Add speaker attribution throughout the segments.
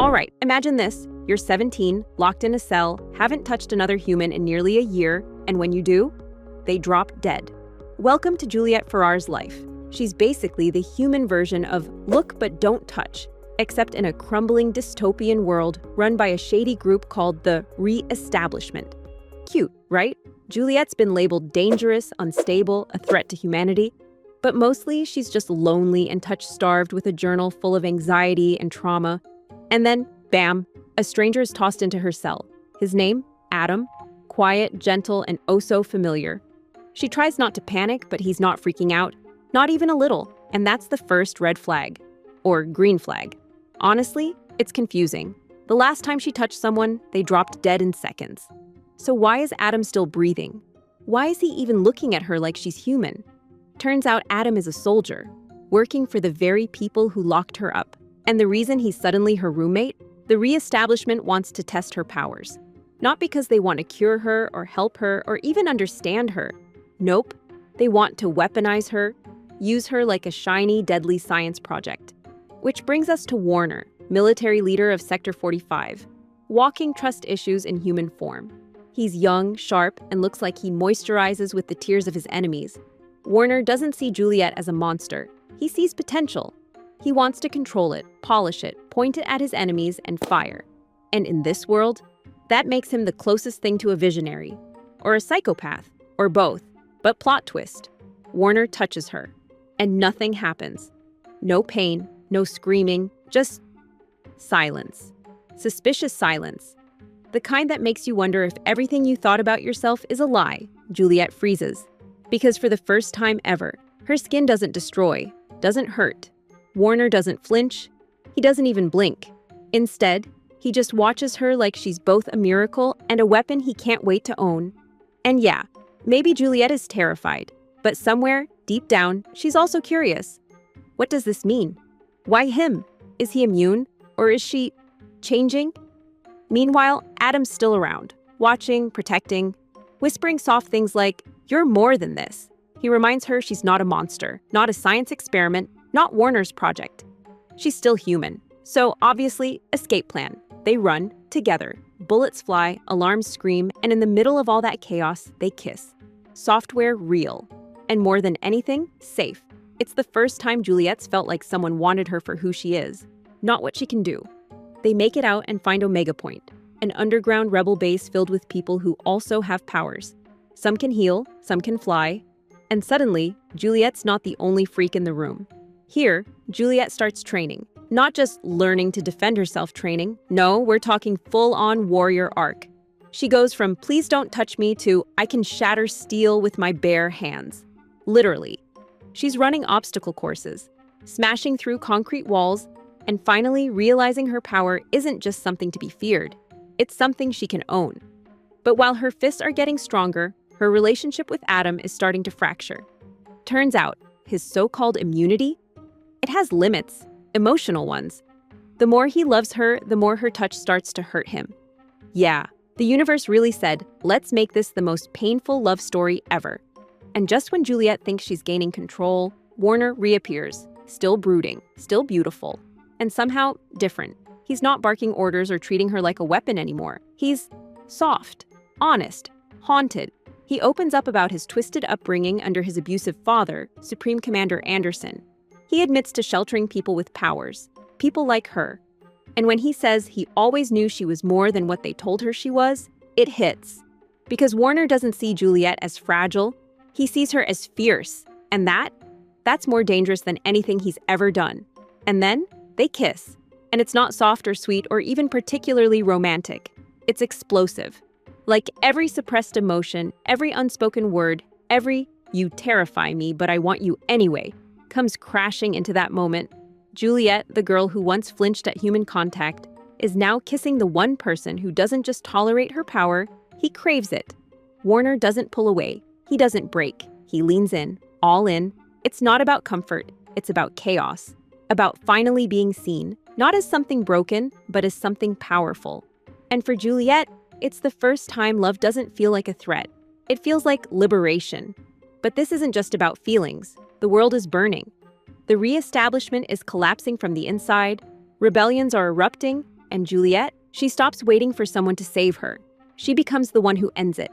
Speaker 1: All right, imagine this. You're 17, locked in a cell, haven't touched another human in nearly a year, and when you do, they drop dead. Welcome to Juliette Ferrars' life. She's basically the human version of look but don't touch, except in a crumbling dystopian world run by a shady group called the Re-establishment. Cute, right? Juliette's been labeled dangerous, unstable, a threat to humanity, but mostly she's just lonely and touch-starved with a journal full of anxiety and trauma. And then, bam, a stranger is tossed into her cell. His name? Adam. Quiet, gentle, and oh so familiar. She tries not to panic, but he's not freaking out. Not even a little. And that's the first red flag. Or green flag. Honestly, it's confusing. The last time she touched someone, they dropped dead in seconds. So why is Adam still breathing? Why is he even looking at her like she's human? Turns out Adam is a soldier, working for the very people who locked her up. And the reason he's suddenly her roommate? The Re-establishment wants to test her powers. Not because they want to cure her or help her or even understand her. Nope, they want to weaponize her, use her like a shiny, deadly science project. Which brings us to Warner, military leader of Sector 45, walking trust issues in human form. He's young, sharp, and looks like he moisturizes with the tears of his enemies. Warner doesn't see Juliette as a monster. He sees potential. He wants to control it, polish it, point it at his enemies, and fire. And in this world, that makes him the closest thing to a visionary, or a psychopath, or both. But plot twist, Warner touches her, and nothing happens. No pain, no screaming, just silence. Suspicious silence. The kind that makes you wonder if everything you thought about yourself is a lie. Juliette freezes. Because for the first time ever, her skin doesn't destroy, doesn't hurt. Warner doesn't flinch. He doesn't even blink. Instead, he just watches her like she's both a miracle and a weapon he can't wait to own. And yeah, maybe Juliette is terrified, but somewhere, deep down, she's also curious. What does this mean? Why him? Is he immune? Or is she changing? Meanwhile, Adam's still around, watching, protecting, whispering soft things like, "You're more than this." He reminds her she's not a monster, not a science experiment, not Warner's project. She's still human. So obviously, escape plan. They run together. Bullets fly, alarms scream, and in the middle of all that chaos, they kiss. Software real. And more than anything, safe. It's the first time Juliette's felt like someone wanted her for who she is, not what she can do. They make it out and find Omega Point, an underground rebel base filled with people who also have powers. Some can heal, some can fly, and suddenly, Juliette's not the only freak in the room. Here, Juliette starts training. Not just learning to defend herself training. No, we're talking full-on warrior arc. She goes from "please don't touch me" to "I can shatter steel with my bare hands." Literally. She's running obstacle courses, smashing through concrete walls, and finally realizing her power isn't just something to be feared. It's something she can own. But while her fists are getting stronger, her relationship with Adam is starting to fracture. Turns out, his so-called immunity, it has limits, emotional ones. The more he loves her, the more her touch starts to hurt him. Yeah, the universe really said, let's make this the most painful love story ever. And just when Juliette thinks she's gaining control, Warner reappears, still brooding, still beautiful, and somehow different. He's not barking orders or treating her like a weapon anymore. He's soft, honest, haunted. He opens up about his twisted upbringing under his abusive father, Supreme Commander Anderson. He admits to sheltering people with powers, people like her. And when he says he always knew she was more than what they told her she was, it hits. Because Warner doesn't see Juliette as fragile, he sees her as fierce. And that's more dangerous than anything he's ever done. And then they kiss. And it's not soft or sweet or even particularly romantic. It's explosive. Like every suppressed emotion, every unspoken word, every "you terrify me, but I want you anyway," comes crashing into that moment. Juliette, the girl who once flinched at human contact, is now kissing the one person who doesn't just tolerate her power, he craves it. Warner doesn't pull away. He doesn't break. He leans in, all in. It's not about comfort. It's about chaos. About finally being seen, not as something broken, but as something powerful. And for Juliette, it's the first time love doesn't feel like a threat. It feels like liberation. But this isn't just about feelings. The world is burning. The Re-establishment is collapsing from the inside, rebellions are erupting, and Juliette, she stops waiting for someone to save her. She becomes the one who ends it.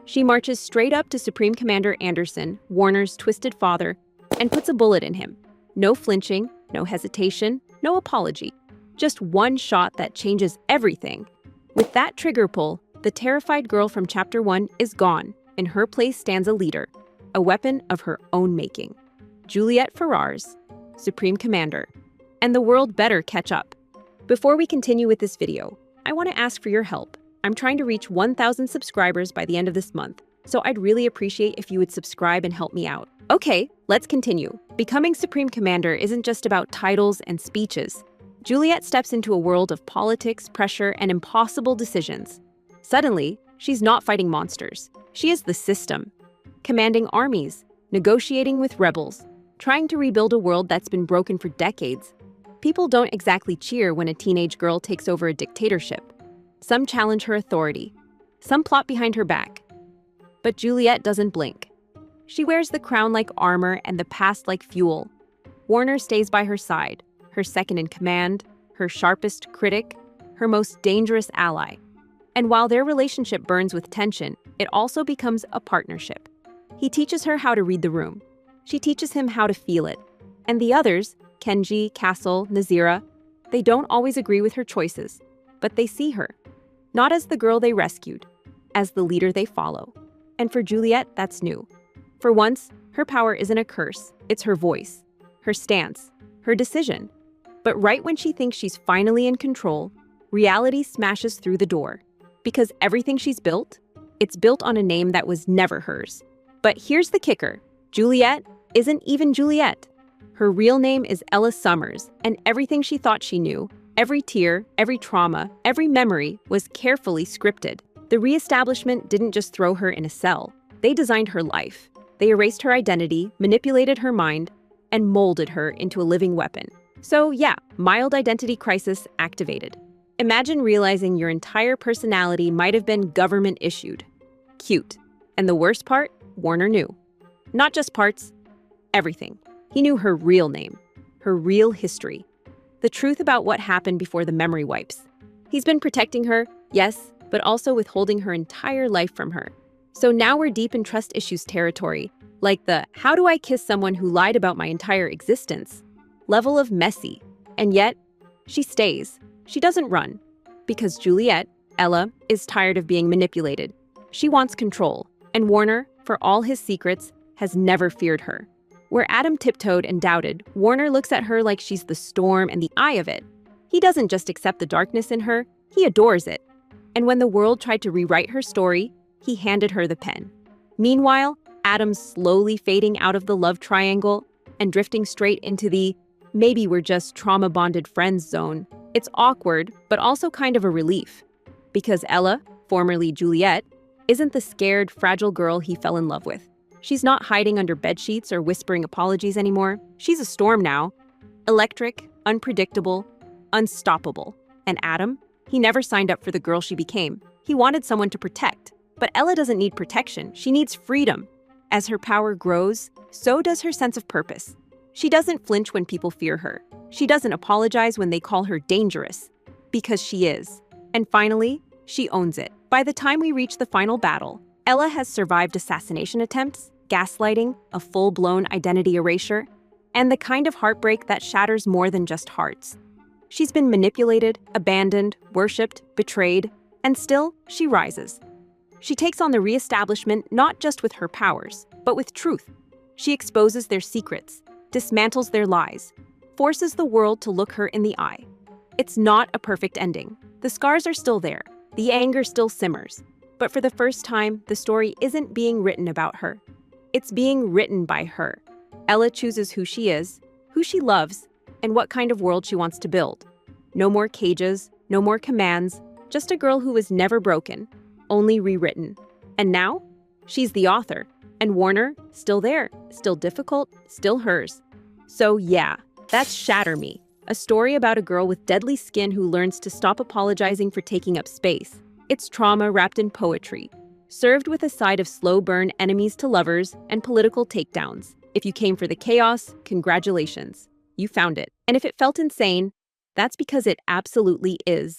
Speaker 1: She marches straight up to Supreme Commander Anderson, Warner's twisted father, and puts a bullet in him. No flinching, no hesitation, no apology. Just one shot that changes everything. With that trigger pull, the terrified girl from Chapter 1 is gone. In her place stands a leader, a weapon of her own making. Juliette Ferrars, Supreme Commander. And the world better catch up. Before we continue with this video, I want to ask for your help. I'm trying to reach 1,000 subscribers by the end of this month, so I'd really appreciate if you would subscribe and help me out. Okay, let's continue. Becoming Supreme Commander isn't just about titles and speeches. Juliette steps into a world of politics, pressure, and impossible decisions. Suddenly, she's not fighting monsters. She is the system, commanding armies, negotiating with rebels, trying to rebuild a world that's been broken for decades. People don't exactly cheer when a teenage girl takes over a dictatorship. Some challenge her authority. Some plot behind her back. But Juliette doesn't blink. She wears the crown like armor and the past like fuel. Warner stays by her side, her second in command, her sharpest critic, her most dangerous ally. And while their relationship burns with tension, it also becomes a partnership. He teaches her how to read the room. She teaches him how to feel it. And the others, Kenji, Castle, Nazira, they don't always agree with her choices, but they see her. Not as the girl they rescued, as the leader they follow. And for Juliette, that's new. For once, her power isn't a curse, it's her voice, her stance, her decision. But right when she thinks she's finally in control, reality smashes through the door. Because everything she's built, it's built on a name that was never hers. But here's the kicker. Juliette isn't even Juliette. Her real name is Ella Summers, and everything she thought she knew, every tear, every trauma, every memory was carefully scripted. The reestablishment didn't just throw her in a cell. They designed her life. They erased her identity, manipulated her mind, and molded her into a living weapon. So yeah, mild identity crisis activated. Imagine realizing your entire personality might have been government-issued. Cute. And the worst part? Warner knew. Not just parts, everything. He knew her real name, her real history, the truth about what happened before the memory wipes. He's been protecting her, yes, but also withholding her entire life from her. So now we're deep in trust issues territory, like the "how do I kiss someone who lied about my entire existence?" level of messy. And yet, she stays. She doesn't run. Because Juliette, Ella, is tired of being manipulated. She wants control. And Warner, for all his secrets, has never feared her. Where Adam tiptoed and doubted, Warner looks at her like she's the storm and the eye of it. He doesn't just accept the darkness in her, he adores it. And when the world tried to rewrite her story, he handed her the pen. Meanwhile, Adam's slowly fading out of the love triangle and drifting straight into the maybe we're just trauma-bonded friends zone. It's awkward, but also kind of a relief. Because Ella, formerly Juliette, isn't the scared, fragile girl he fell in love with. She's not hiding under bedsheets or whispering apologies anymore. She's a storm now. Electric, unpredictable, unstoppable. And Adam? He never signed up for the girl she became. He wanted someone to protect. But Ella doesn't need protection. She needs freedom. As her power grows, so does her sense of purpose. She doesn't flinch when people fear her. She doesn't apologize when they call her dangerous. Because she is. And finally, she owns it. By the time we reach the final battle, Ella has survived assassination attempts, gaslighting, a full-blown identity erasure, and the kind of heartbreak that shatters more than just hearts. She's been manipulated, abandoned, worshipped, betrayed, and still, she rises. She takes on the reestablishment not just with her powers, but with truth. She exposes their secrets, dismantles their lies, forces the world to look her in the eye. It's not a perfect ending. The scars are still there. The anger still simmers. But for the first time, the story isn't being written about her. It's being written by her. Ella chooses who she is, who she loves, and what kind of world she wants to build. No more cages, no more commands, just a girl who was never broken, only rewritten. And now, she's the author. And Warner, still there, still difficult, still hers. So yeah, that's Shatter Me, a story about a girl with deadly skin who learns to stop apologizing for taking up space. It's trauma wrapped in poetry, served with a side of slow burn enemies to lovers and political takedowns. If you came for the chaos, congratulations, you found it. And if it felt insane, that's because it absolutely is.